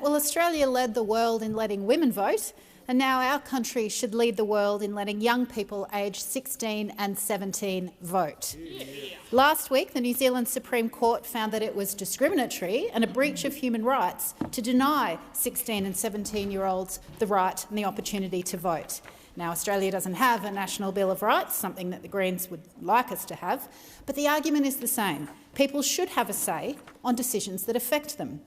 well, Australia led the world in letting women vote, and now our country should lead the world in letting young people aged 16 and 17 vote. Yeah. Last week, the New Zealand Supreme Court found that it was discriminatory and a breach of human rights to deny 16 and 17-year-olds the right and the opportunity to vote. Now, Australia doesn't have a National Bill of Rights, something that the Greens would like us to have, but the argument is the same. People should have a say on decisions that affect them.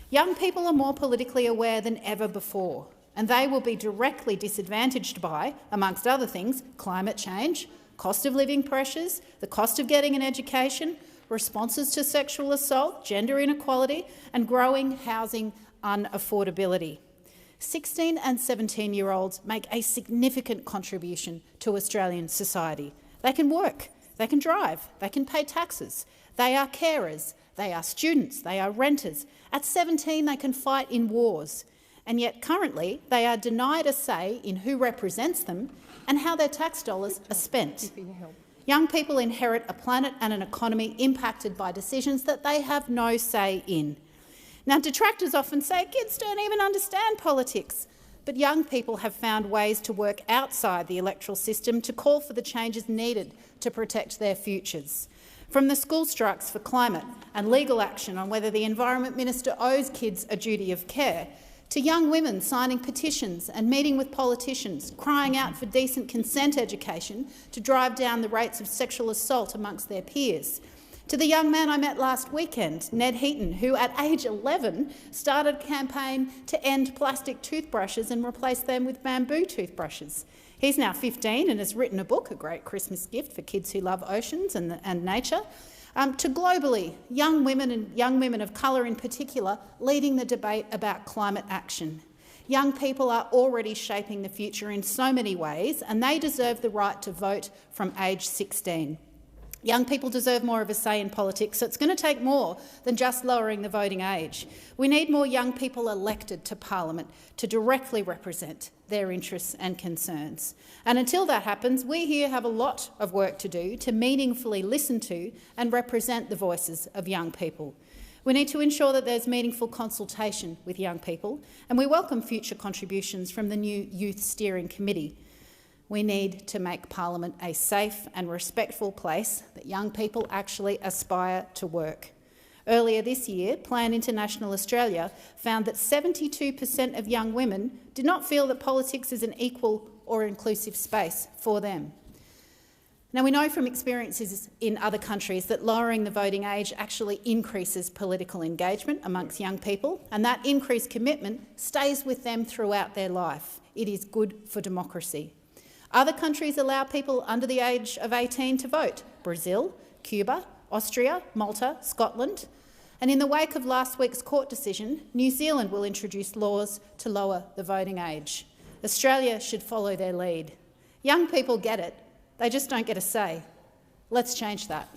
Young people are more politically aware than ever before, and they will be directly disadvantaged by, amongst other things, climate change, cost of living pressures, the cost of getting an education, responses to sexual assault, gender inequality, and growing housing unaffordability. 16 and 17-year-olds make a significant contribution to Australian society. They can work, they can drive, they can pay taxes, they are carers, they are students, they are renters. At 17, they can fight in wars. And yet currently they are denied a say in who represents them and how their tax dollars are spent. Young people inherit a planet and an economy impacted by decisions that they have no say in. Now, detractors often say kids don't even understand politics, but young people have found ways to work outside the electoral system to call for the changes needed to protect their futures. From the school strikes for climate and legal action on whether the Environment Minister owes kids a duty of care, to young women signing petitions and meeting with politicians, crying out for decent consent education to drive down the rates of sexual assault amongst their peers, to the young man I met last weekend, Ned Heaton, who at age 11 started a campaign to end plastic toothbrushes and replace them with bamboo toothbrushes. He's now 15 and has written a book, a great Christmas gift for kids who love oceans and nature. To globally, young women and young women of colour in particular leading the debate about climate action. Young people are already shaping the future in so many ways, and they deserve the right to vote from age 16. Young people deserve more of a say in politics, so it's going to take more than just lowering the voting age. We need more young people elected to Parliament to directly represent their interests and concerns. And until that happens, we here have a lot of work to do to meaningfully listen to and represent the voices of young people. We need to ensure that there's meaningful consultation with young people, and we welcome future contributions from the new Youth Steering Committee. We need to make Parliament a safe and respectful place that young people actually aspire to work. Earlier this year, Plan International Australia found that 72% of young women did not feel that politics is an equal or inclusive space for them. Now, we know from experiences in other countries that lowering the voting age actually increases political engagement amongst young people, and that increased commitment stays with them throughout their life. It is good for democracy. Other countries allow people under the age of 18 to vote: Brazil, Cuba, Austria, Malta, Scotland. And in the wake of last week's court decision, New Zealand will introduce laws to lower the voting age. Australia should follow their lead. Young people get it, they just don't get a say. Let's change that.